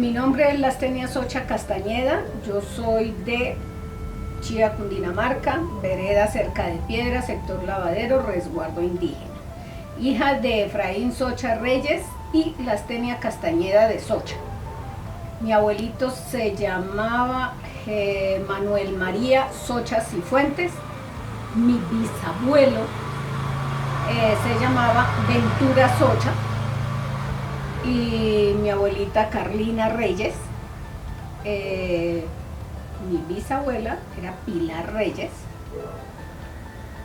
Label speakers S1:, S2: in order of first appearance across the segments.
S1: Mi nombre es Lastenia Socha Castañeda, yo soy de Chía, Cundinamarca, vereda Cerca de Piedra, sector Lavadero, resguardo indígena. Hija de Efraín Socha Reyes y Lastenia Castañeda de Socha. Mi abuelito se llamaba Manuel María Socha Cifuentes, mi bisabuelo se llamaba Ventura Socha y mi abuelita Carlina Reyes. Mi bisabuela era Pilar Reyes,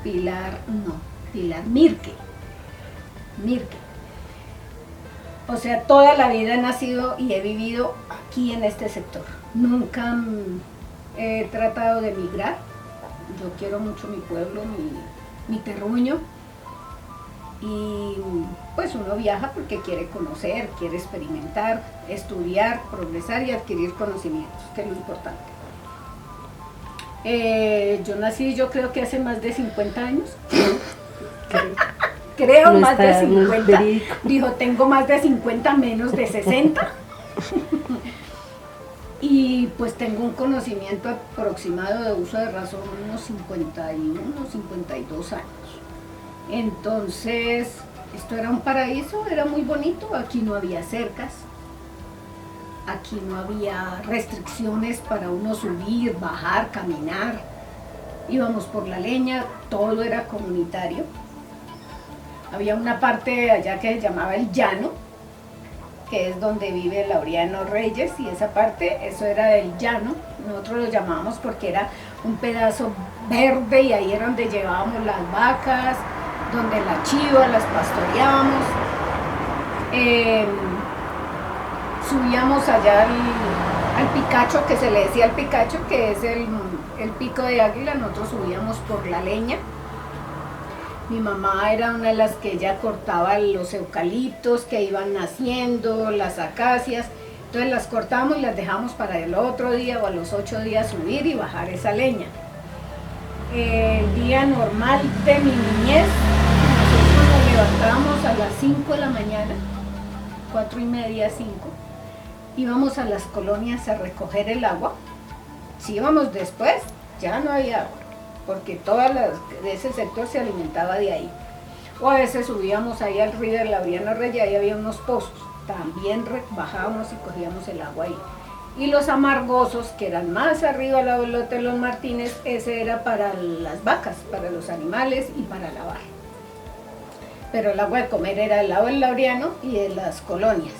S1: Pilar Mirque. O sea, toda la vida he nacido y he vivido aquí en este sector. Nunca he tratado de emigrar. Yo quiero mucho mi pueblo, mi terruño. Y pues uno viaja porque quiere conocer, quiere experimentar, estudiar, progresar y adquirir conocimientos, que es lo importante. Yo nací, yo creo que hace más de 50 años. Creo no más de 50. Dijo, tengo más de 50, menos de 60. Y pues tengo un conocimiento aproximado de uso de razón, unos 51, 52 años. Entonces, esto era un paraíso, era muy bonito, aquí no había cercas, aquí no había restricciones para uno subir, bajar, caminar, íbamos por la leña, todo era comunitario. Había una parte allá que se llamaba el llano, que es donde vive Laureano Reyes, y esa parte, eso era el llano, nosotros lo llamábamos porque era un pedazo verde y ahí era donde llevábamos las vacas, donde las chivas las pastoreábamos. Subíamos allá al Picacho, que se le decía el Picacho, que es el pico de águila, nosotros subíamos por la leña. Mi mamá era una de las que ella cortaba los eucaliptos que iban naciendo, las acacias, entonces las cortábamos y las dejamos para el otro día o a los 8 días subir y bajar esa leña. El día normal de mi niñez, nosotros nos levantábamos a las 5 de la mañana, 4:30, 5, íbamos a las colonias a recoger el agua. Si íbamos después, ya no había agua, porque de ese sector se alimentaba de ahí. O a veces subíamos ahí al río de Laureano Reyes, ahí había unos pozos, también bajábamos y cogíamos el agua ahí. Y los amargosos, que eran más arriba al lado del lote de los Martínez, ese era para las vacas, para los animales y para lavar. Pero el agua de comer era del lado del Laureano y de las colonias,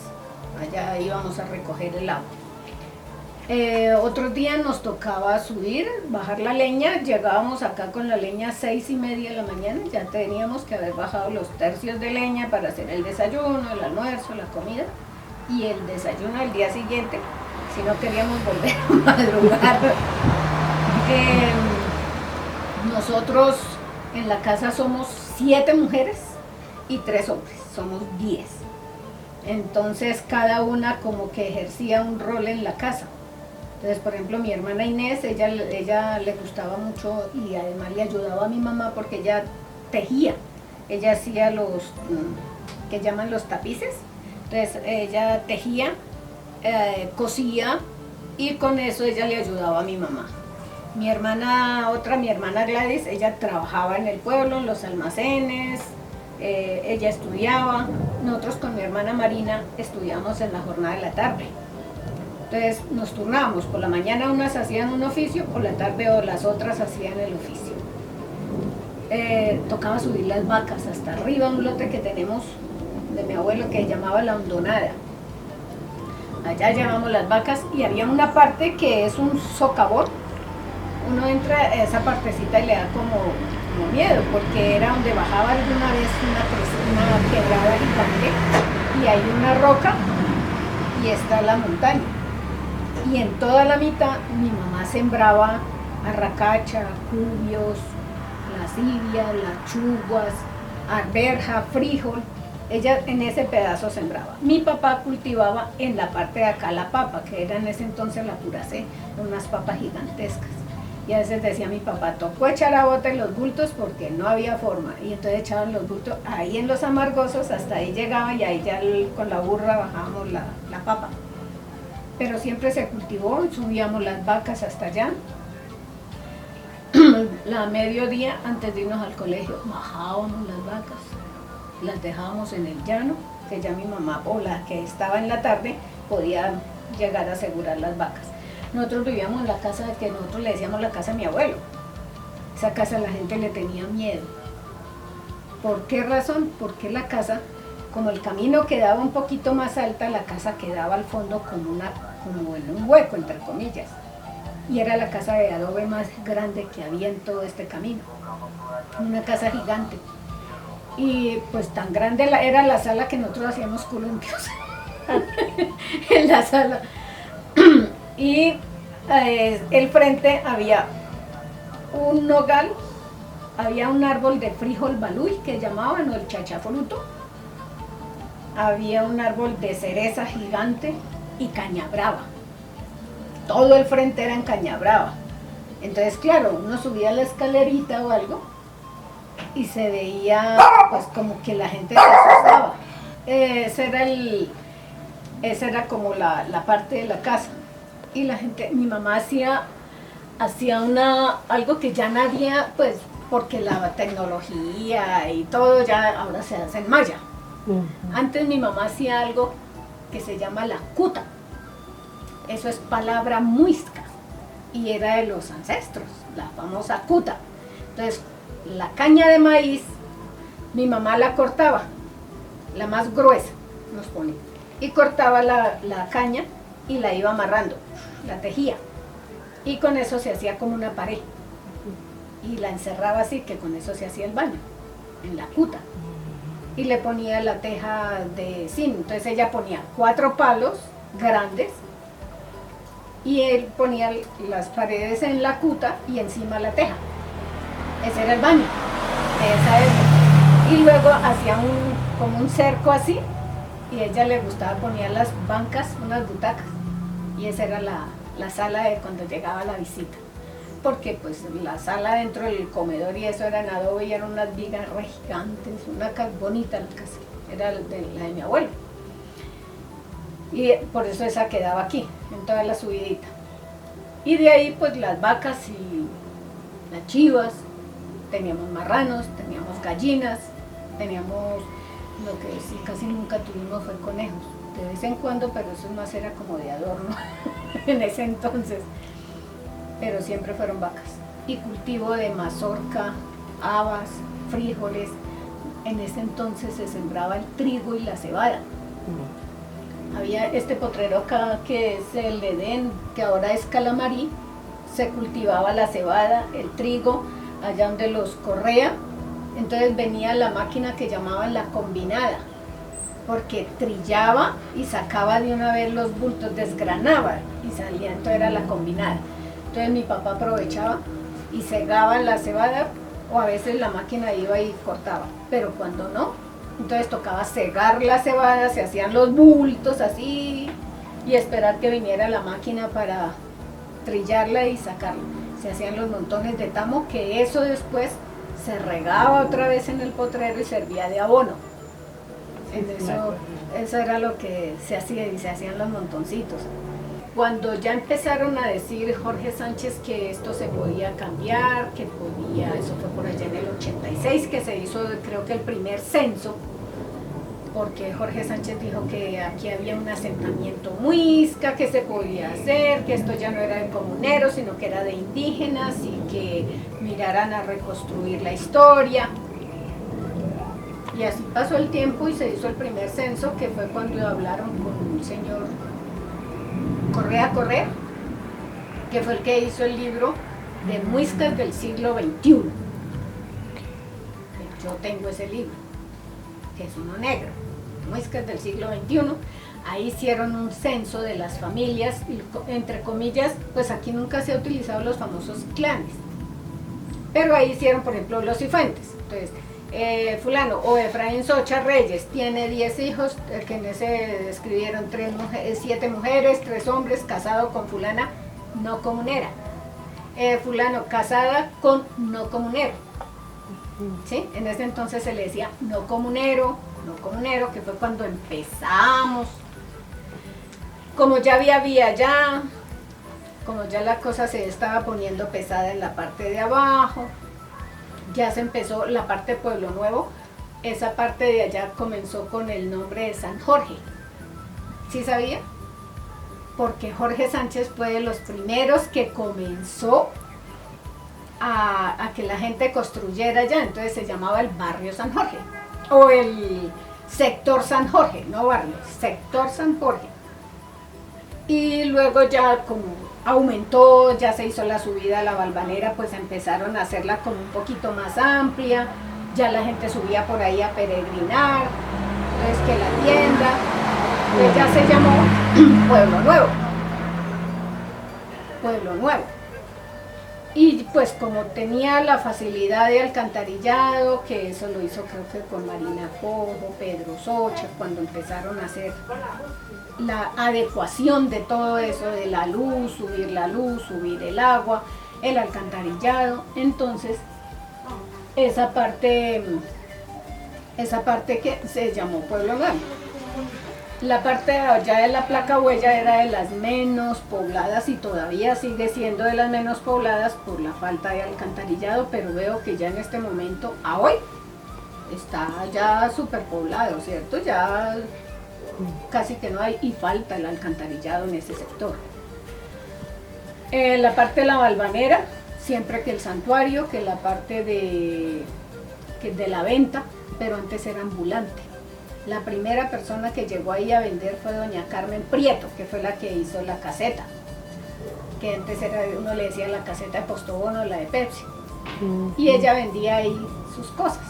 S1: allá íbamos a recoger el agua. Otros días nos tocaba subir, bajar la leña, llegábamos acá con la leña a 6:30 de la mañana, ya teníamos que haber bajado los tercios de leña para hacer el desayuno, el almuerzo, la comida y el desayuno al día siguiente, si no queríamos volver a madrugar. Nosotros en la casa somos 7 mujeres y 3 hombres, somos 10. Entonces cada una como que ejercía un rol en la casa. Entonces, por ejemplo, mi hermana Inés, ella le gustaba mucho y además le ayudaba a mi mamá porque ella tejía. Ella hacía los que llaman los tapices. Entonces, ella tejía, cosía y con eso ella le ayudaba a mi mamá. Mi hermana Gladys, ella trabajaba en el pueblo, en los almacenes, ella estudiaba. Nosotros con mi hermana Marina estudiamos en la jornada de la tarde. Entonces nos turnábamos, por la mañana unas hacían un oficio, por la tarde o las otras hacían el oficio. Tocaba subir las vacas hasta arriba, un lote que tenemos de mi abuelo que llamaba La Hondonada. Allá llevamos las vacas y había una parte que es un socavón. Uno entra a esa partecita y le da como miedo, porque era donde bajaba alguna vez una quebrada gigante y hay una roca y está la montaña. Y en toda la mitad mi mamá sembraba arracacha, cubios, lascivias, las chuguas, arberja, frijol. Ella en ese pedazo sembraba. Mi papá cultivaba en la parte de acá la papa, que era en ese entonces la puracé, unas papas gigantescas. Y a veces decía mi papá, tocó echar a bote los bultos porque no había forma. Y entonces echaban los bultos ahí en los amargosos, hasta ahí llegaba y ahí ya con la burra bajábamos la papa. pero siempre se cultivó, subíamos las vacas hasta allá. La mediodía, antes de irnos al colegio, bajábamos las vacas, las dejábamos en el llano, que ya mi mamá o la que estaba en la tarde podía llegar a asegurar las vacas. Nosotros vivíamos en la casa que nosotros le decíamos la casa de mi abuelo. Esa casa la gente le tenía miedo. ¿Por qué razón? Porque la casa, como el camino quedaba un poquito más alta, la casa quedaba al fondo como en un hueco, entre comillas. Y era la casa de adobe más grande que había en todo este camino. Una casa gigante. Y pues tan grande era la sala que nosotros hacíamos columpios en la sala. Y el frente había un nogal, había un árbol de frijol baluy que llamaban, o el chachafruto, había un árbol de cereza gigante y caña brava. Todo el frente era en caña brava. Entonces, claro, uno subía la escalerita o algo y se veía pues como que la gente se asustaba. Esa era como la parte de la casa. Y la gente, mi mamá hacía algo que ya nadie, pues, porque la tecnología y todo ya ahora se hace en malla. Antes mi mamá hacía algo que se llama la cuta. Eso es palabra muisca y era de los ancestros, la famosa cuta. Entonces, la caña de maíz, mi mamá la cortaba, la más gruesa, nos ponía, y cortaba la caña y la iba amarrando, la tejía, y con eso se hacía como una pared, y la encerraba así, que con eso se hacía el baño, en la cuta, y le ponía la teja de zinc. Entonces ella ponía 4 palos grandes, y él ponía las paredes en la cuta y encima la teja. Ese era el baño de esa época. Y luego hacía como un cerco así, y a ella le gustaba poner las bancas, unas butacas, y esa era la sala de cuando llegaba la visita. Porque pues la sala dentro del comedor y eso era en adobe y eran unas vigas re gigantes, una casa bonita la casa, era la de mi abuelo. Y por eso esa quedaba aquí, en toda la subidita. Y de ahí pues las vacas y las chivas, teníamos marranos, teníamos gallinas, teníamos lo que sí casi nunca tuvimos fue conejos. De vez en cuando, pero eso más era como de adorno en ese entonces. Pero siempre fueron vacas. Y cultivo de mazorca, habas, frijoles. En ese entonces se sembraba el trigo y la cebada. Había este potrero acá que es el Edén, que ahora es Calamarí. Se cultivaba la cebada, el trigo, allá donde los Correa. Entonces venía la máquina que llamaban la combinada, porque trillaba y sacaba de una vez los bultos, desgranaba y salía, entonces era la combinada. Entonces mi papá aprovechaba y segaba la cebada, o a veces la máquina iba y cortaba, pero cuando no, entonces tocaba segar la cebada, se hacían los bultos así y esperar que viniera la máquina para trillarla y sacarla. Se hacían los montones de tamo, que eso después se regaba otra vez en el potrero y servía de abono. Eso era lo que se hacía, y se hacían los montoncitos. Cuando ya empezaron a decir Jorge Sánchez que esto se podía cambiar, que podía, eso fue por allá en el 86 que se hizo, creo que el primer censo, porque Jorge Sánchez dijo que aquí había un asentamiento muisca, que se podía hacer, que esto ya no era de comuneros, sino que era de indígenas, y que miraran a reconstruir la historia. Y así pasó el tiempo y se hizo el primer censo, que fue cuando hablaron con un señor Correa, que fue el que hizo el libro de muiscas del siglo XXI. Yo tengo ese libro, que es uno negro, muiscas del siglo XXI. Ahí hicieron un censo de las familias, y, entre comillas, pues aquí nunca se ha utilizado los famosos clanes, pero ahí hicieron, por ejemplo, los Cifuentes. Entonces, fulano o Efraín Socha Reyes tiene 10 hijos, que en ese escribieron 7 mujeres, 3 hombres, casado con fulana no comunera. Fulano casada con no comunero. ¿Sí? En ese entonces se le decía no comunero, que fue cuando empezamos. Como ya había vía ya, como ya la cosa se estaba poniendo pesada en la parte de abajo, ya se empezó la parte de Pueblo Nuevo, esa parte de allá comenzó con el nombre de San Jorge. ¿Sí sabía? Porque Jorge Sánchez fue de los primeros que comenzó a que la gente construyera allá, entonces se llamaba el barrio San Jorge, o el sector San Jorge, no barrio, sector San Jorge. Y luego ya como aumentó, ya se hizo la subida a la Valvanera, pues empezaron a hacerla como un poquito más amplia, ya la gente subía por ahí a peregrinar, entonces que la tienda, pues ya se llamó Pueblo Nuevo. Pueblo Nuevo. Y pues como tenía la facilidad de alcantarillado, que eso lo hizo creo que con Marina Cojo, Pedro Socha, cuando empezaron a hacer la adecuación de todo eso, de la luz, subir el agua, el alcantarillado, entonces esa parte que se llamó Pueblo Nuevo. La parte de allá de la Placa Huella era de las menos pobladas y todavía sigue siendo de las menos pobladas por la falta de alcantarillado, pero veo que ya en este momento, a hoy, está ya súper poblado, ¿cierto? Ya casi que no hay y falta el alcantarillado en ese sector. La parte de la Valvanera, siempre que el santuario, que la parte de la venta, pero antes era ambulante. La primera persona que llegó ahí a vender fue doña Carmen Prieto, que fue la que hizo la caseta, que antes era, uno le decía la caseta de Postobón o la de Pepsi, y ella vendía ahí sus cosas.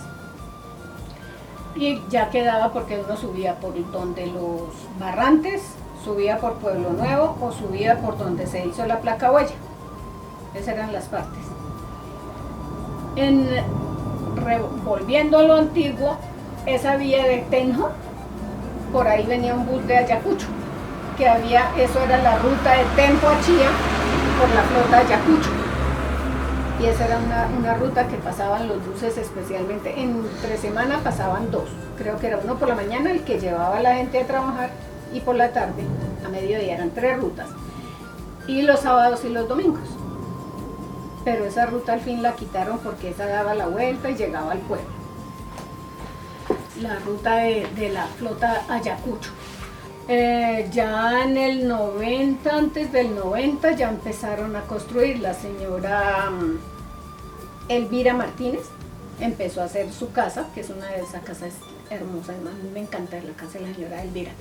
S1: Y ya quedaba porque uno subía por donde los Barrantes, subía por Pueblo Nuevo o subía por donde se hizo la Placa Huella. Esas eran las partes. Volviendo a lo antiguo, esa vía de Tenjo, por ahí venía un bus de Ayacucho, que había, eso era la ruta de Tenjo a Chía por la flota de Ayacucho. Y esa era una ruta que pasaban los buses especialmente, entre semana pasaban dos, creo que era uno por la mañana, el que llevaba a la gente a trabajar, y por la tarde, a mediodía, eran 3 rutas, y los sábados y los domingos. Pero esa ruta al fin la quitaron porque esa daba la vuelta y llegaba al pueblo. La ruta de la flota Ayacucho. Ya en el 90, antes del 90, ya empezaron a construir. La señora Elvira Martínez empezó a hacer su casa, que es una de esas casas hermosas, a mí me encanta la casa de la señora Elvira.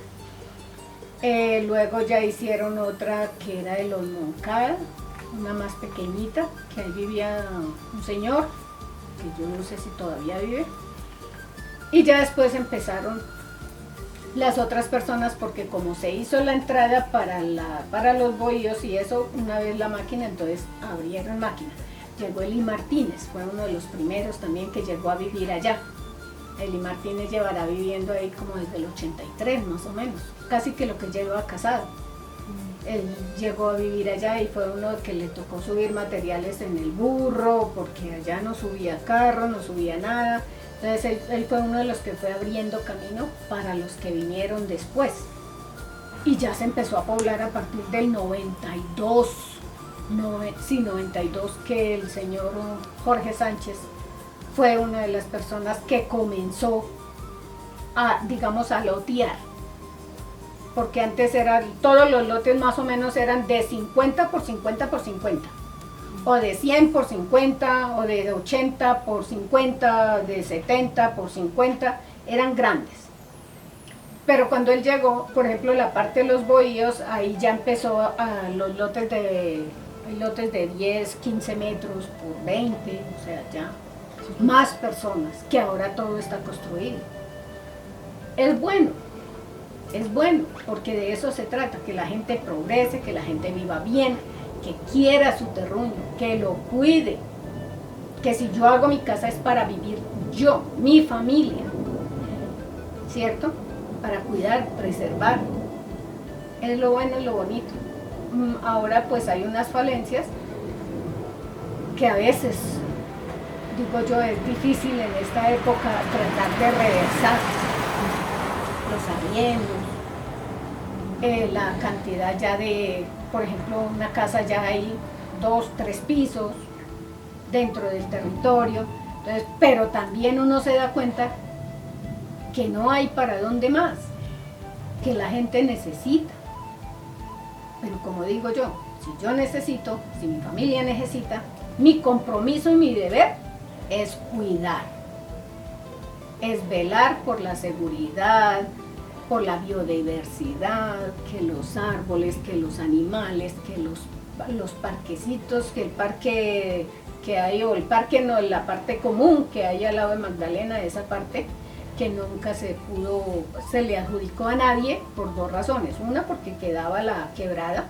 S1: Luego ya hicieron otra que era de los Moncada, una más pequeñita, que ahí vivía un señor, que yo no sé si todavía vive. Y ya después empezaron las otras personas, porque como se hizo la entrada para los bohíos y eso, una vez la máquina, entonces abrieron máquina. Llegó Eli Martínez, fue uno de los primeros también que llegó a vivir allá. Eli Martínez llevará viviendo ahí como desde el 83 más o menos, casi que lo que lleva casado. Él llegó a vivir allá y fue uno que le tocó subir materiales en el burro, porque allá no subía carro, no subía nada. Entonces él fue uno de los que fue abriendo camino para los que vinieron después. Y ya se empezó a poblar a partir del 92, 92, que el señor Jorge Sánchez fue una de las personas que comenzó a, digamos, a lotear. Porque antes todos los lotes más o menos eran de 50 por 50 por 50. O de 100 por 50, o de 80 por 50, de 70 por 50, eran grandes. Pero cuando él llegó, por ejemplo, la parte de los bohíos, ahí ya empezó a los lotes de 10, 15 metros por 20, o sea, ya más personas, que ahora todo está construido. Es bueno, porque de eso se trata, que la gente progrese, que la gente viva bien, que quiera su terruño, que lo cuide, que si yo hago mi casa es para vivir yo, mi familia, ¿cierto? Para cuidar, preservar. Es lo bueno y lo bonito. Ahora pues hay unas falencias que a veces, digo yo, es difícil en esta época tratar de reversar los arriendos, la cantidad ya de, por ejemplo, una casa ya hay 2, 3 pisos dentro del territorio. Entonces, pero también uno se da cuenta que no hay para dónde más, que la gente necesita. Pero como digo yo, si yo necesito, si mi familia necesita, mi compromiso y mi deber es cuidar, es velar por la seguridad, por la biodiversidad, que los árboles, que los animales, que los parquecitos, que el parque que hay, o el parque no, la parte común que hay al lado de Magdalena, esa parte que nunca se le adjudicó a nadie por 2 razones. Una, porque quedaba la quebrada,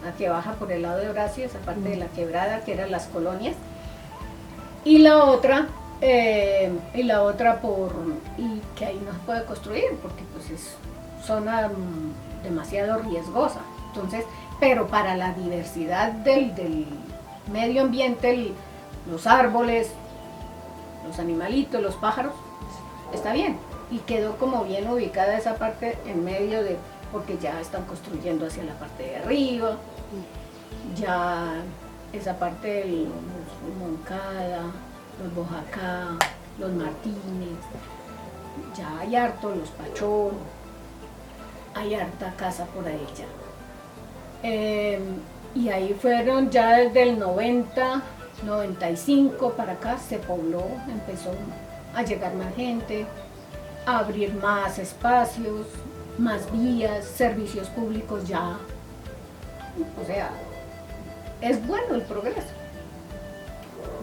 S1: la que baja por el lado de Horacio, esa parte de la quebrada que eran las colonias, y la otra que ahí no se puede construir porque pues es zona demasiado riesgosa. Entonces, pero para la diversidad del medio ambiente, los árboles, los animalitos, los pájaros, está bien. Y quedó como bien ubicada esa parte en medio de, porque ya están construyendo hacia la parte de arriba, ya esa parte de los Moncada, los Bojacá, los Martínez, ya hay harto, los Pachón, hay harta casa por ahí ya. Y ahí fueron ya desde el 90, 95 para acá se pobló, empezó a llegar más gente, a abrir más espacios, más vías, servicios públicos ya. O sea, es bueno el progreso.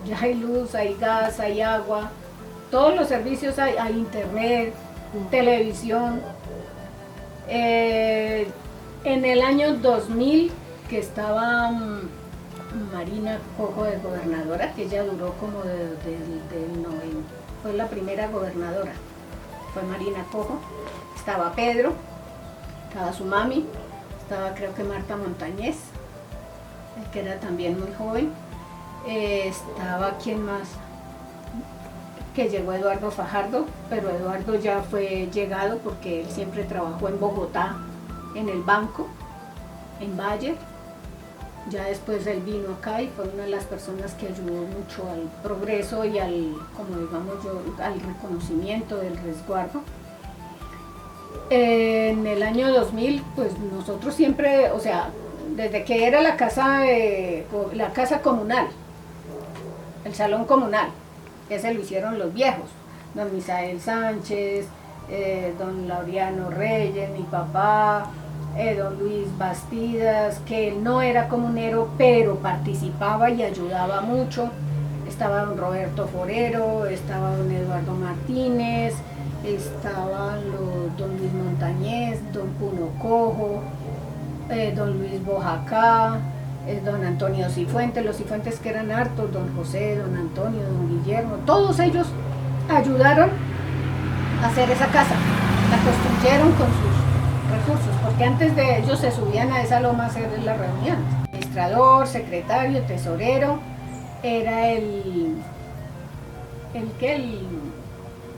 S1: Ya hay luz, hay gas, hay agua, todos los servicios hay internet, televisión. En el año 2000, que estaba Marina Cojo de gobernadora, que ella duró como del 90, fue la primera gobernadora, fue Marina Cojo, estaba Pedro, estaba su mami, estaba creo que Marta Montañez, que era también muy joven, estaba ¿quién más? Que llegó Eduardo Fajardo, pero Eduardo ya fue llegado porque él siempre trabajó en Bogotá, en el banco, en Bayer. Ya después él vino acá y fue una de las personas que ayudó mucho al progreso y al, como digamos yo, al reconocimiento del resguardo. En el año 2000, pues nosotros siempre, o sea, desde que era la casa comunal, el salón comunal, ese lo hicieron los viejos, don Misael Sánchez, don Laureano Reyes, mi papá, don Luis Bastidas, que él no era comunero, pero participaba y ayudaba mucho. Estaba don Roberto Forero, estaba don Eduardo Martínez, estaban don Luis Montañez, don Puno Cojo, don Luis Bojacá, don Antonio Cifuentes, los Cifuentes que eran hartos, don José, don Antonio, don Guillermo, todos ellos ayudaron a hacer esa casa, la construyeron con sus recursos, porque antes de ellos se subían a esa loma a hacer las reuniones. Administrador, secretario, tesorero, era el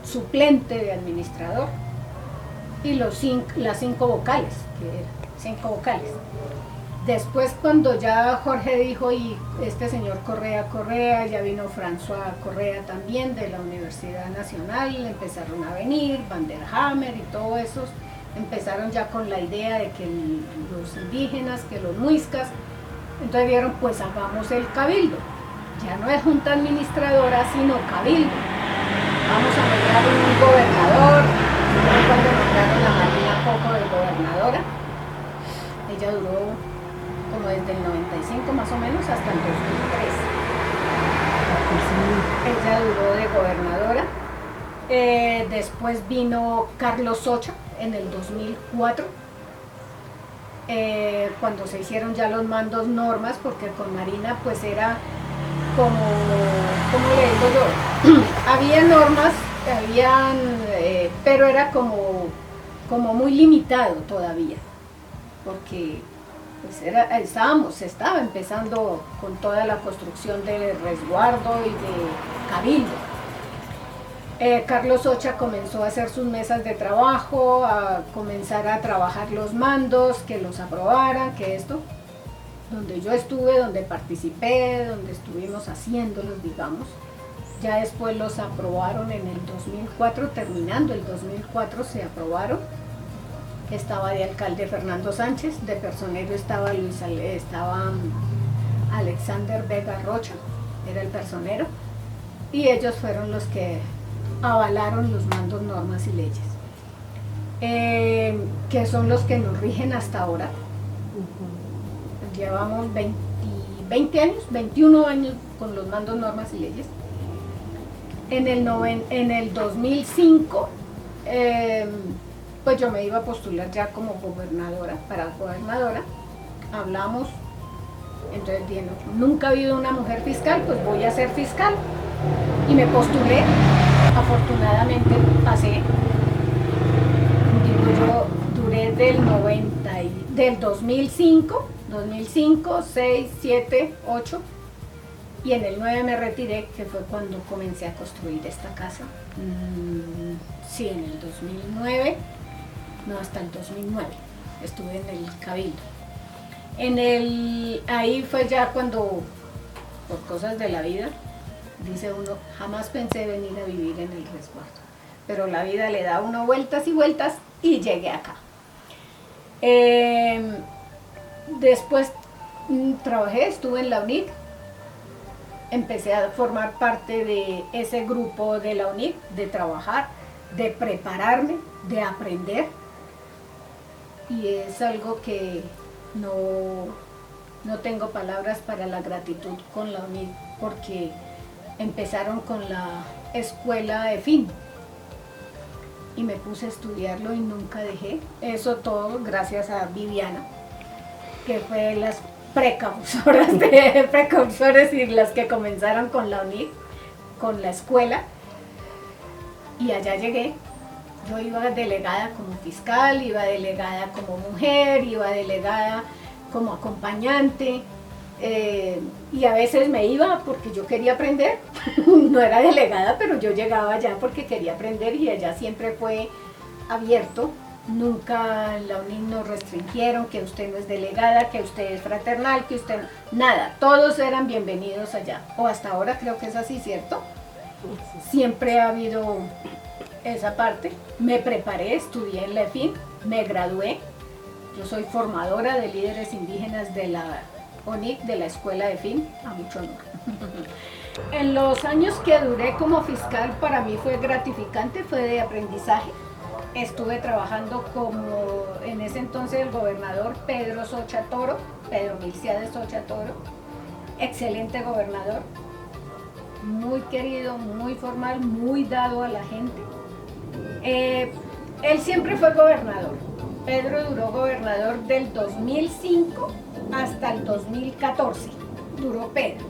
S1: suplente de administrador, y las 5 vocales, que eran 5 vocales. Después, cuando ya Jorge dijo, y este señor Correa, ya vino François Correa también de la Universidad Nacional, empezaron a venir, Vanderhammer y todos esos, empezaron ya con la idea de que los indígenas, que los muiscas, entonces vieron, pues hagamos el cabildo. Ya no es junta administradora, sino cabildo. Vamos a nombrar un gobernador. Cuando nombraron a Marina Cojo de gobernadora, ella duró como desde el 95 más o menos hasta el 2003. Ella duró de gobernadora. Después vino Carlos Socha en el 2004, cuando se hicieron ya los mandos normas, porque con Marina pues era como le digo yo, había normas, pero era como muy limitado todavía, porque pues se estaba empezando con toda la construcción de resguardo y de cabildo. Carlos Ocha comenzó a hacer sus mesas de trabajo, a comenzar a trabajar los mandos, que los aprobaran, que esto, donde yo estuve, donde participé, donde estuvimos haciéndolos, digamos. Ya después los aprobaron en el 2004, terminando el 2004 se aprobaron. Estaba de alcalde Fernando Sánchez, de personero estaba Alexander Vega Rocha, era el personero, y ellos fueron los que avalaron los mandos, normas y leyes, que son los que nos rigen hasta ahora. Llevamos 20 años, 21 años con los mandos, normas y leyes. En el 2005, pues yo me iba a postular ya como gobernadora, para gobernadora. Hablamos, entonces dije, nunca ha habido una mujer fiscal, pues voy a ser fiscal. Y me postulé, afortunadamente pasé. Digo, yo duré del 2005, 6, 7, 8, y en el 9 me retiré, que fue cuando comencé a construir esta casa. Sí, en el 2009, no, hasta el 2009 estuve en el Cabildo. Ahí fue ya cuando, por cosas de la vida, dice uno, jamás pensé venir a vivir en el resguardo, pero la vida le da a uno vueltas y vueltas y llegué acá. Después trabajé, estuve en la UNIC, empecé a formar parte de ese grupo de la UNIC, de trabajar, de prepararme, de aprender, y es algo que no tengo palabras para la gratitud con la UNIC, porque empezaron con la escuela de fin y me puse a estudiarlo y nunca dejé. Eso todo gracias a Viviana, que fue las precursores y las que comenzaron con la UNIC, con la escuela, y allá llegué. Yo iba delegada como fiscal, iba delegada como mujer, iba delegada como acompañante, y a veces me iba porque yo quería aprender. No era delegada, pero yo llegaba allá porque quería aprender, y allá siempre fue abierto. Nunca en la UNIC nos restringieron que usted no es delegada, que usted es fraternal, que usted nada, todos eran bienvenidos allá, o hasta ahora creo que es así, ¿cierto? Siempre ha habido esa parte. Me preparé, estudié en la EFIN, me gradué. Yo soy formadora de líderes indígenas de la ONIC, de la escuela de EFIN, a mucho honor. En los años que duré como fiscal, para mí fue gratificante, fue de aprendizaje. Estuve trabajando como, en ese entonces, el gobernador Pedro Socha Toro, Pedro Milciades Socha Toro, excelente gobernador, muy querido, muy formal, muy dado a la gente. Él siempre fue gobernador. Pedro duró gobernador del 2005 hasta el 2014, duró Pedro,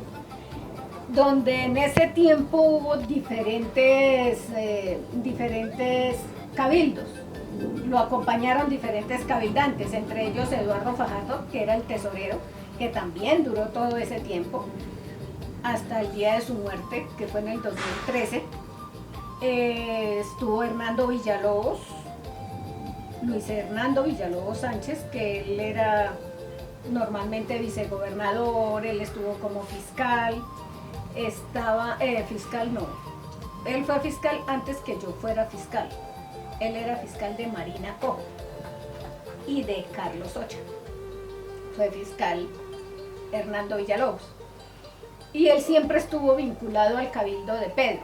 S1: donde en ese tiempo hubo diferentes cabildos. Lo acompañaron diferentes cabildantes, entre ellos Eduardo Fajardo, que era el tesorero, que también duró todo ese tiempo, hasta el día de su muerte, que fue en el 2013. Estuvo Hernando Villalobos, Luis Hernando Villalobos Sánchez, que él era normalmente vicegobernador, él estuvo como fiscal, fiscal no, él fue fiscal antes que yo fuera fiscal. Él era fiscal de Marina Cojo y de Carlos Ocha. Fue fiscal Hernando Villalobos. Y él siempre estuvo vinculado al cabildo de Pedro.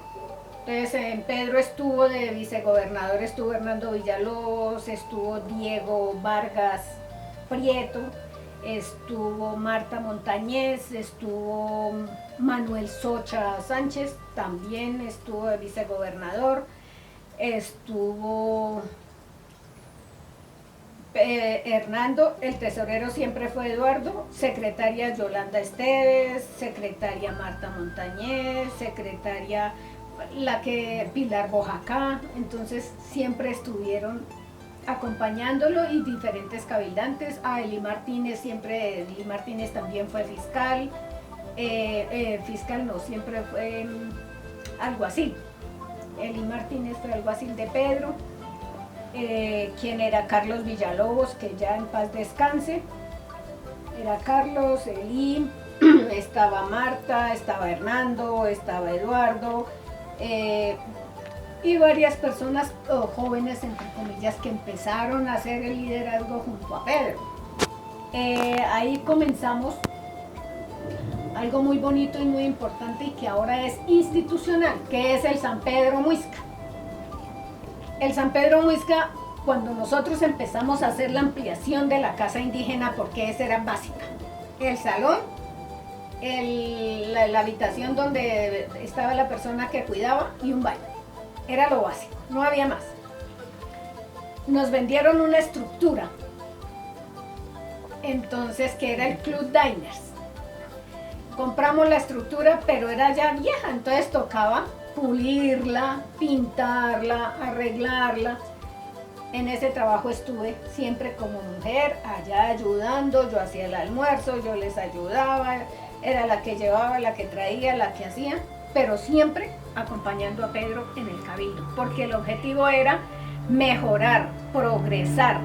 S1: Entonces en Pedro estuvo de vicegobernador, estuvo Hernando Villalobos, estuvo Diego Vargas Prieto, estuvo Marta Montañez, estuvo Manuel Socha Sánchez, también estuvo de vicegobernador. Estuvo Hernando, el tesorero siempre fue Eduardo, secretaria Yolanda Esteves, secretaria Marta Montañez, secretaria Pilar Bojacá. Entonces siempre estuvieron acompañándolo, y diferentes cabildantes. Eli Martínez también fue fiscal, fiscal no, siempre fue algo así. Eli Martínez fue alguacil de Pedro, quien era Carlos Villalobos, que ya en paz descanse. Era Carlos, Eli, estaba Marta, estaba Hernando, estaba Eduardo, y varias personas jóvenes, entre comillas, que empezaron a hacer el liderazgo junto a Pedro. Ahí comenzamos algo muy bonito y muy importante y que ahora es institucional, que es el San Pedro Muisca. El San Pedro Muisca, cuando nosotros empezamos a hacer la ampliación de la casa indígena, porque esa era básica, el salón, la habitación donde estaba la persona que cuidaba y un baño, era lo básico, no había más. Nos vendieron una estructura, entonces, que era el Club Diners. Compramos la estructura, pero era ya vieja, entonces tocaba pulirla, pintarla, arreglarla. En ese trabajo estuve siempre como mujer, allá ayudando, yo hacía el almuerzo, yo les ayudaba, era la que llevaba, la que traía, la que hacía, pero siempre acompañando a Pedro en el cabildo, porque el objetivo era mejorar, progresar,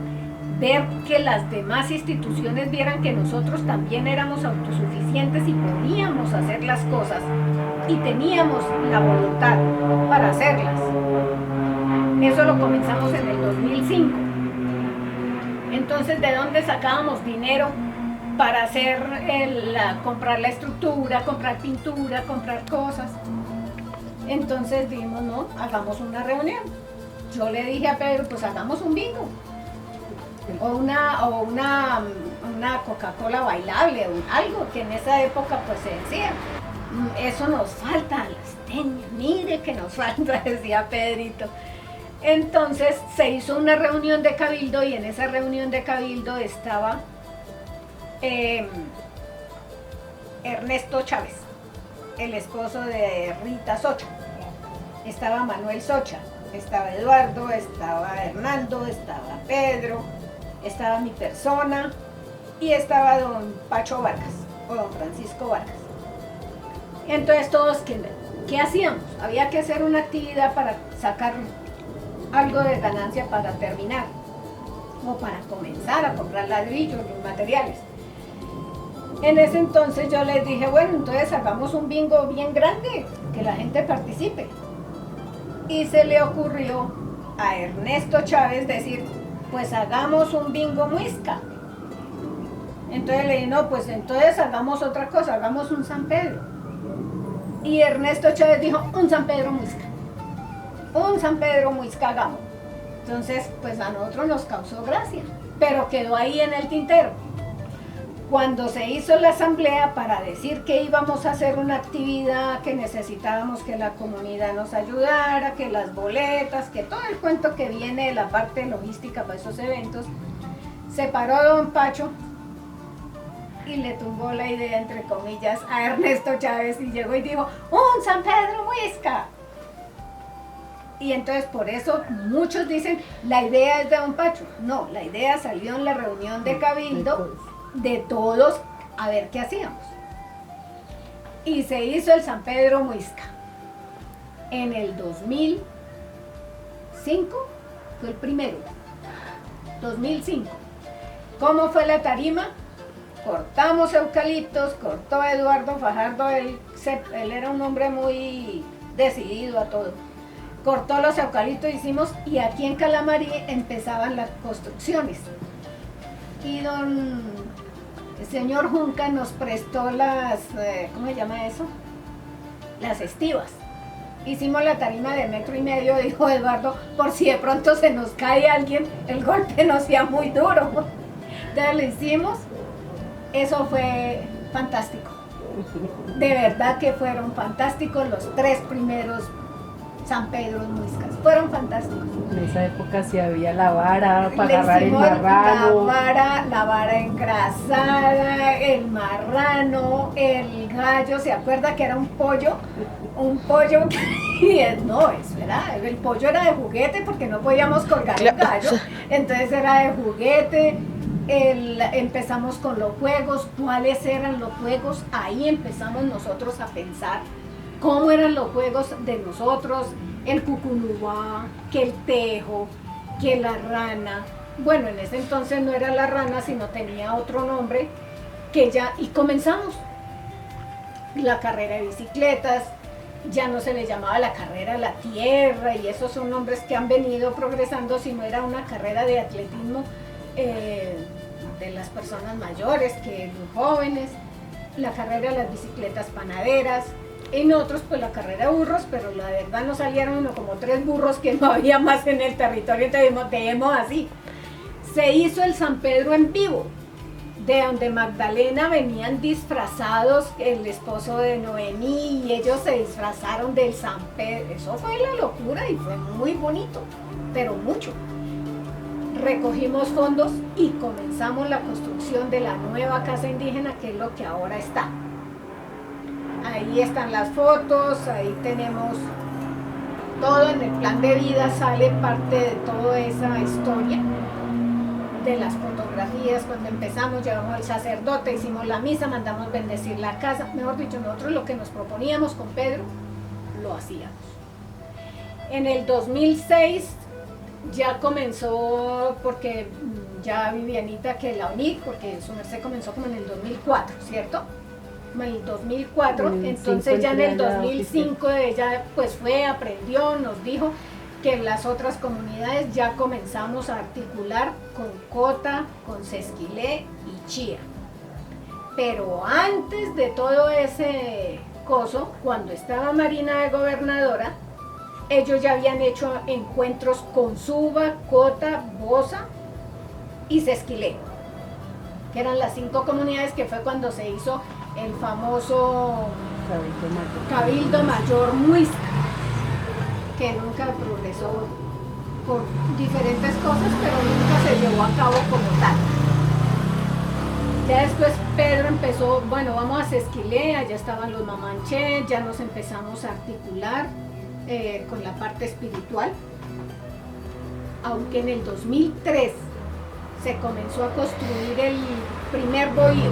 S1: ver que las demás instituciones vieran que nosotros también éramos autosuficientes y podíamos hacer las cosas y teníamos la voluntad para hacerlas. Eso lo comenzamos en el 2005. Entonces, ¿de dónde sacábamos dinero para hacer comprar la estructura, comprar pintura, comprar cosas? Entonces dijimos, no, hagamos una reunión. Yo le dije a Pedro, pues hagamos un bingo. O una Coca-Cola bailable, o algo que en esa época pues se decía. Eso nos falta, las teñas, mire que nos falta, decía Pedrito. Entonces se hizo una reunión de cabildo y en esa reunión de cabildo estaba Ernesto Chávez, el esposo de Rita Socha. Estaba Manuel Socha, estaba Eduardo, estaba Hernando, estaba Pedro, estaba mi persona y estaba don Pacho Vargas o don Francisco Vargas. Entonces todos, ¿qué hacíamos? Había que hacer una actividad para sacar algo de ganancia para terminar o para comenzar a comprar ladrillos, los materiales. En ese entonces yo les dije, bueno, entonces hagamos un bingo bien grande, que la gente participe. Y se le ocurrió a Ernesto Chávez decir, pues hagamos un bingo muisca. Entonces le dije, no, pues entonces hagamos otra cosa, hagamos un San Pedro. Y Ernesto Chávez dijo, un San Pedro muisca. Un San Pedro muisca hagamos. Entonces, pues a nosotros nos causó gracia, pero quedó ahí en el tintero. Cuando se hizo la asamblea para decir que íbamos a hacer una actividad, que necesitábamos que la comunidad nos ayudara, que las boletas, que todo el cuento que viene de la parte logística para esos eventos, se paró don Pacho y le tumbó la idea, entre comillas, a Ernesto Chávez y llegó y dijo, ¡un San Pedro muisca! Y entonces por eso muchos dicen, la idea es de don Pacho. No, la idea salió en la reunión de cabildo de todos a ver qué hacíamos. Y se hizo el San Pedro Muisca. En el 2005 fue el primero. 2005. ¿Cómo fue la tarima? Cortamos eucaliptos, cortó Eduardo Fajardo, él era un hombre muy decidido a todo. Cortó los eucaliptos, hicimos, y aquí en Calamarí empezaban las construcciones. Y el señor Junca nos prestó las, ¿cómo se llama eso? Las estivas. Hicimos la tarima de 1,5 metros, dijo Eduardo, por si de pronto se nos cae alguien, el golpe no sea muy duro. Entonces lo hicimos, eso fue fantástico. De verdad que fueron fantásticos los 3 primeros San Pedro Muiscas, fueron fantásticos.
S2: En esa época sí había la vara para agarrar el marrano.
S1: La vara engrasada, el marrano, el gallo, ¿se acuerda que era un pollo? Un pollo, y no, eso era, el pollo era de juguete porque no podíamos colgar el gallo, entonces era de juguete. Empezamos con los juegos, cuáles eran los juegos, ahí empezamos nosotros a pensar cómo eran los juegos de nosotros, el cucunubá, que el tejo, que la rana. Bueno, en ese entonces no era la rana, sino tenía otro nombre, y comenzamos la carrera de bicicletas. Ya no se le llamaba la carrera a la tierra, y esos son nombres que han venido progresando, sino era una carrera de atletismo de las personas mayores que los jóvenes, la carrera de las bicicletas panaderas, en otros pues la carrera de burros, pero la verdad no salieron como 3 burros, que no había más en el territorio, entonces dijimos así. Se hizo el San Pedro en vivo, de donde Magdalena venían disfrazados, el esposo de Noemí, y ellos se disfrazaron del San Pedro. Eso fue la locura y fue muy bonito, pero mucho. Recogimos fondos y comenzamos la construcción de la nueva casa indígena, que es lo que ahora está. Ahí están las fotos, ahí tenemos todo. En el plan de vida sale parte de toda esa historia, de las fotografías. Cuando empezamos llevamos al sacerdote, hicimos la misa, mandamos bendecir la casa. Mejor dicho, nosotros lo que nos proponíamos con Pedro, lo hacíamos. En el 2006 ya comenzó, porque ya Vivianita, que la uní, porque su merced comenzó como en el 2004, ¿cierto? Como en el 2004, entonces ya en el 2005 ella pues fue, aprendió, nos dijo que en las otras comunidades ya comenzamos a articular con Cota, con Sesquilé y Chía. Pero antes de todo ese coso, cuando estaba Marina de gobernadora, ellos ya habían hecho encuentros con Suba, Cota, Bosa y Sesquilé, que eran las 5 comunidades, que fue cuando se hizo el famoso Cabildo Mayor Muisca, que nunca progresó por diferentes cosas, pero nunca se llevó a cabo como tal. Ya después Pedro empezó, bueno, vamos a Sesquilé, allá estaban los mamanché, ya nos empezamos a articular con la parte espiritual, aunque en el 2003 se comenzó a construir el primer bohío,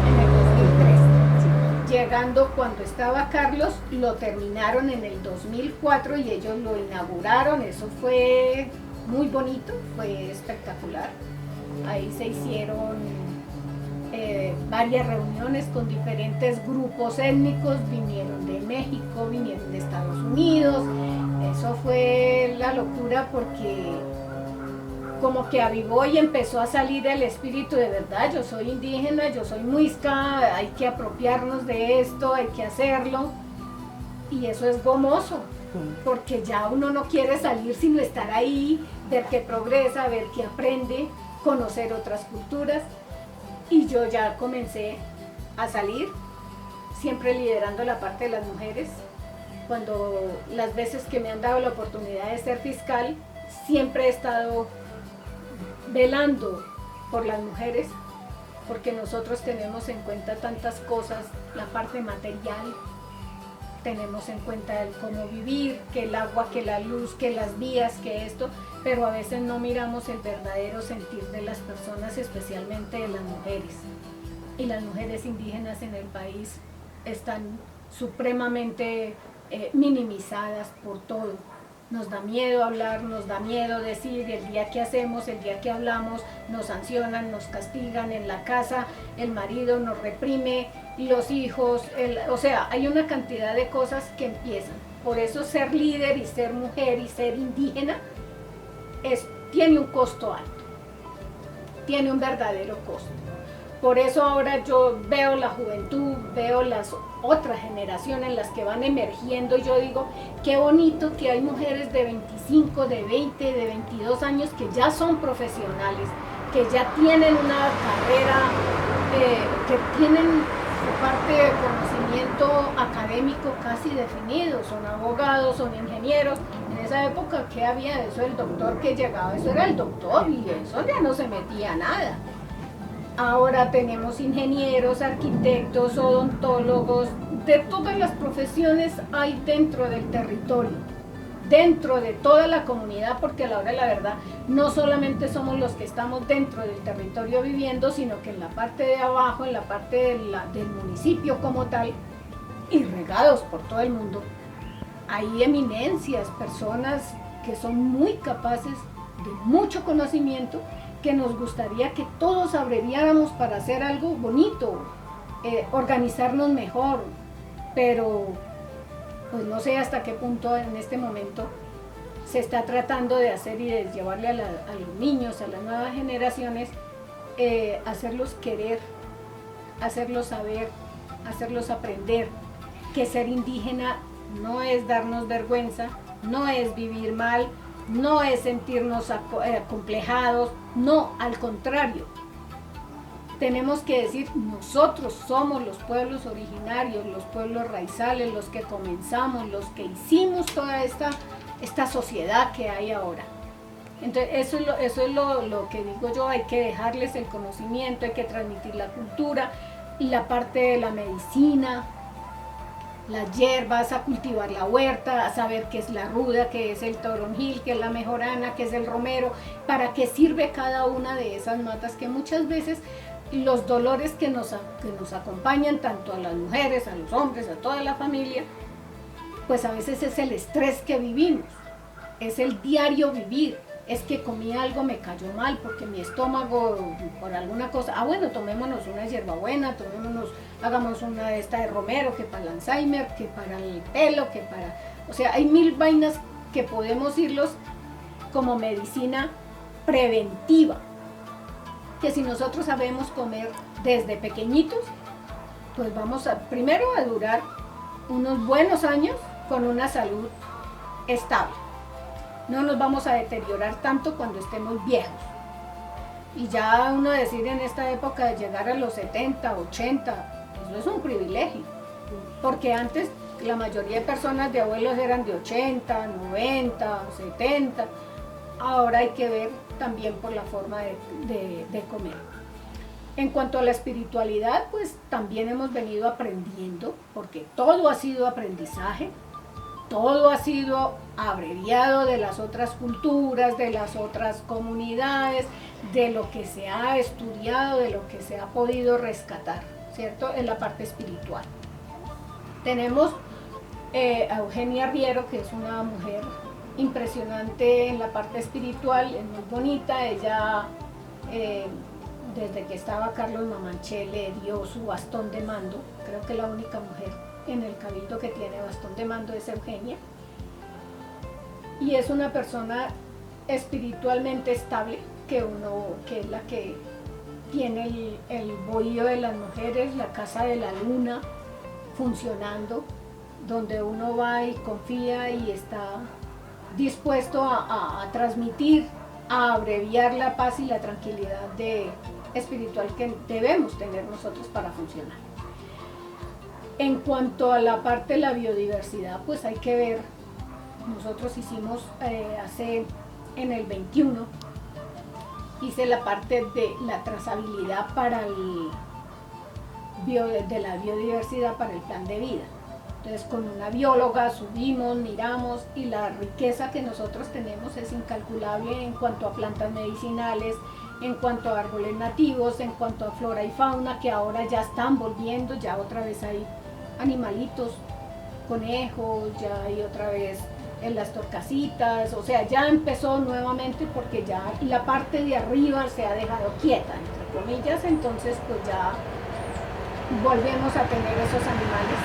S1: en el 2003. Llegando cuando estaba Carlos, lo terminaron en el 2004 y ellos lo inauguraron. Eso fue muy bonito, fue espectacular. Ahí se hicieron varias reuniones con diferentes grupos étnicos, vinieron de México, vinieron de Estados Unidos. Eso fue la locura, porque como que avivó y empezó a salir el espíritu de verdad. Yo soy indígena, yo soy muisca, hay que apropiarnos de esto, hay que hacerlo. Y eso es gomoso, porque ya uno no quiere salir sino estar ahí, ver que progresa, ver que aprende, conocer otras culturas. Y yo ya comencé a salir, siempre liderando la parte de las mujeres. Cuando las veces que me han dado la oportunidad de ser fiscal, siempre he estado velando por las mujeres, porque nosotros tenemos en cuenta tantas cosas, la parte material, tenemos en cuenta el cómo vivir, que el agua, que la luz, que las vías, que esto, pero a veces no miramos el verdadero sentir de las personas, especialmente de las mujeres. Y las mujeres indígenas en el país están supremamente minimizadas por todo. Nos da miedo hablar, nos da miedo decir, y el día que hacemos, el día que hablamos, nos sancionan, nos castigan en la casa, el marido nos reprime, los hijos, o sea, hay una cantidad de cosas que empiezan. Por eso ser líder y ser mujer y ser indígena tiene un costo alto, tiene un verdadero costo. Por eso ahora yo veo la juventud, veo las otras generaciones, las que van emergiendo, y yo digo, qué bonito que hay mujeres de 25, de 20, de 22 años que ya son profesionales, que ya tienen una carrera, que tienen su parte de conocimiento académico casi definido, son abogados, son ingenieros. En esa época, ¿qué había? Eso, el doctor que llegaba, eso era el doctor, y eso ya no se metía nada. Ahora tenemos ingenieros, arquitectos, odontólogos, de todas las profesiones hay dentro del territorio, dentro de toda la comunidad, porque a la hora de la verdad no solamente somos los que estamos dentro del territorio viviendo, sino que en la parte de abajo, en la parte del municipio como tal, y regados por todo el mundo, hay eminencias, personas que son muy capaces de mucho conocimiento, que nos gustaría que todos abreviáramos para hacer algo bonito, organizarnos mejor, pero pues no sé hasta qué punto en este momento se está tratando de hacer y de llevarle a los niños, a las nuevas generaciones, hacerlos querer, hacerlos saber, hacerlos aprender que ser indígena no es darnos vergüenza, no es vivir mal, no es sentirnos acomplejados, no, al contrario. Tenemos que decir, nosotros somos los pueblos originarios, los pueblos raizales, los que comenzamos, los que hicimos toda esta sociedad que hay ahora. Entonces eso es lo que digo yo, hay que dejarles el conocimiento, hay que transmitir la cultura, la parte de la medicina, las hierbas, a cultivar la huerta, a saber qué es la ruda, qué es el toronjil, qué es la mejorana, qué es el romero, para qué sirve cada una de esas matas, que muchas veces los dolores que nos acompañan tanto a las mujeres, a los hombres, a toda la familia, pues a veces es el estrés que vivimos, es el diario vivir, es que comí algo, me cayó mal porque mi estómago por alguna cosa, bueno, tomémonos una hierbabuena, hagamos una de esta de romero, que para el Alzheimer, que para el pelo, que para, o sea, hay mil vainas que podemos irlos como medicina preventiva, que si nosotros sabemos comer desde pequeñitos, pues vamos primero a durar unos buenos años con una salud estable. No nos vamos a deteriorar tanto cuando estemos viejos. Y ya uno decir en esta época de llegar a los 70, 80, eso es un privilegio. Porque antes la mayoría de personas de abuelos eran de 80, 90, 70. Ahora hay que ver también por la forma de comer. En cuanto a la espiritualidad, pues también hemos venido aprendiendo, porque todo ha sido aprendizaje. Todo ha sido abreviado de las otras culturas, de las otras comunidades, de lo que se ha estudiado, de lo que se ha podido rescatar, ¿cierto? En la parte espiritual. Tenemos a Eugenia Riero, que es una mujer impresionante en la parte espiritual, es muy bonita. Ella, desde que estaba Carlos Mamanché, le dio su bastón de mando. Creo que la única mujer en el cabildo que tiene bastón de mando es Eugenia, y es una persona espiritualmente estable, que es la que tiene el bohío de las mujeres, la casa de la luna funcionando, donde uno va y confía y está dispuesto a transmitir, a abreviar la paz y la tranquilidad espiritual que debemos tener nosotros para funcionar. En cuanto a la parte de la biodiversidad, pues hay que ver, nosotros hicimos en el 21, hice la parte de la trazabilidad de la biodiversidad para el plan de vida. Entonces con una bióloga subimos, miramos, y la riqueza que nosotros tenemos es incalculable en cuanto a plantas medicinales, en cuanto a árboles nativos, en cuanto a flora y fauna, que ahora ya están volviendo, ya otra vez hay animalitos, conejos, ya hay otra vez en las torcasitas, o sea, ya empezó nuevamente, porque ya la parte de arriba se ha dejado quieta, entre comillas. Entonces pues ya volvemos a tener esos animales,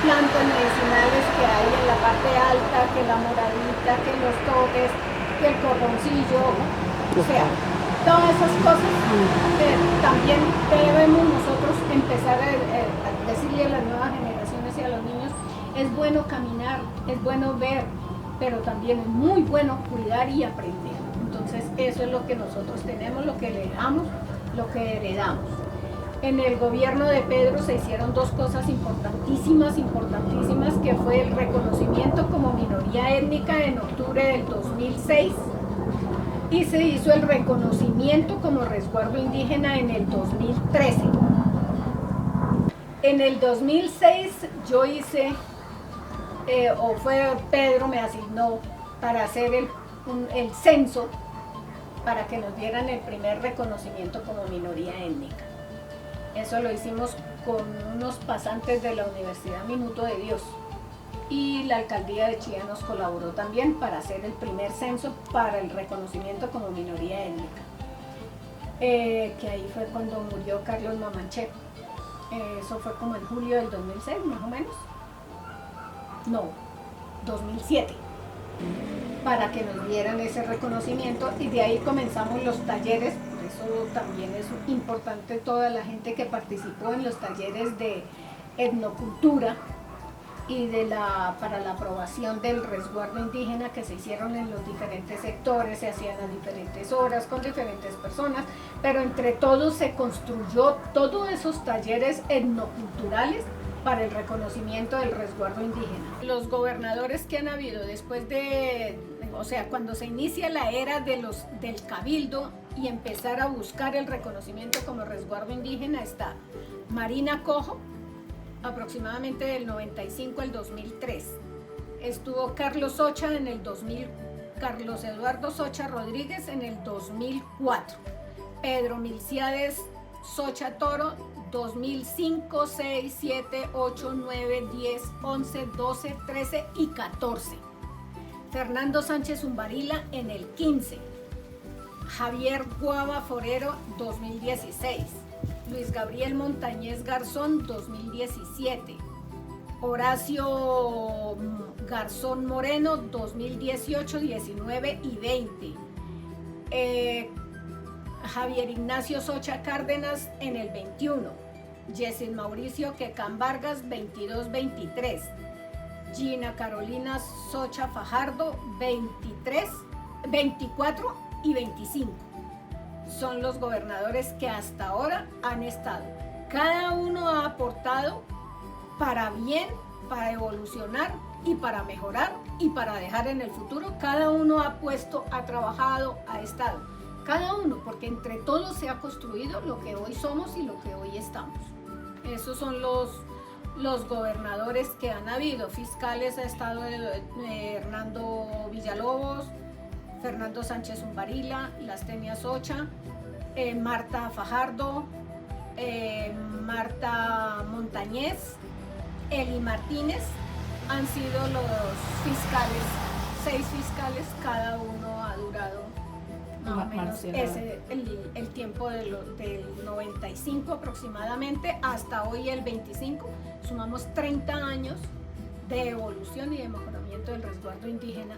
S1: plantas medicinales que hay en la parte alta, que la moradita, que los toques, que el corroncillo, o sea, todas esas cosas que también debemos nosotros empezar a decirle a las nuevas generaciones y a los niños: es bueno caminar, es bueno ver, pero también es muy bueno cuidar y aprender. Entonces eso es lo que nosotros tenemos, lo que heredamos, lo que heredamos. En el gobierno de Pedro se hicieron dos cosas importantísimas, que fue el reconocimiento como minoría étnica en octubre del 2006, y se hizo el reconocimiento como resguardo indígena en el 2013. En el 2006 yo hice, Pedro me asignó para hacer el censo, para que nos dieran el primer reconocimiento como minoría étnica. Eso lo hicimos con unos pasantes de la Universidad Minuto de Dios. y la alcaldía de Chía nos colaboró también para hacer el primer censo para el reconocimiento como minoría étnica, que ahí fue cuando murió Carlos Mamanché. Eso fue como en julio del 2006 más o menos, no, 2007, para que nos dieran ese reconocimiento, y de ahí comenzamos los talleres. Por eso también es importante toda la gente que participó en los talleres de etnocultura y para la aprobación del resguardo indígena, que se hicieron en los diferentes sectores, se hacían a diferentes horas con diferentes personas, pero entre todos se construyó todos esos talleres etnoculturales para el reconocimiento del resguardo indígena. Los gobernadores que han habido después o sea, cuando se inicia la era del cabildo y empezar a buscar el reconocimiento como resguardo indígena, está Marina Cojo, aproximadamente del 95 al 2003. Estuvo Carlos Socha en el 2000, Carlos Eduardo Socha Rodríguez en el 2004, Pedro Milciades Socha Toro 2005, 6, 7, 8, 9, 10, 11, 12, 13 y 14. Fernando Sánchez Umbarila en el 15. Javier Guava Forero 2016. Luis Gabriel Montañez Garzón 2017. Horacio Garzón Moreno 2018, 19 y 20. Javier Ignacio Socha Cárdenas en el 21, Yesid Mauricio Quecán Vargas 22-23, Gina Carolina Socha Fajardo 24 y 25. Son los gobernadores que hasta ahora han estado. Cada uno ha aportado para bien, para evolucionar y para mejorar y para dejar en el futuro. Cada uno ha puesto, ha trabajado, ha estado. Cada uno, porque entre todos se ha construido lo que hoy somos y lo que hoy estamos. Esos son los gobernadores que han habido. Fiscales ha estado Hernando Villalobos, Fernando Sánchez Umbarila, Lastenia Socha, Marta Fajardo, Marta Montañez, Eli Martínez. Han sido los fiscales, 6 fiscales, cada uno ha durado más o menos el tiempo del 95 aproximadamente hasta hoy el 25. Sumamos 30 años de evolución y de mejoramiento del resguardo indígena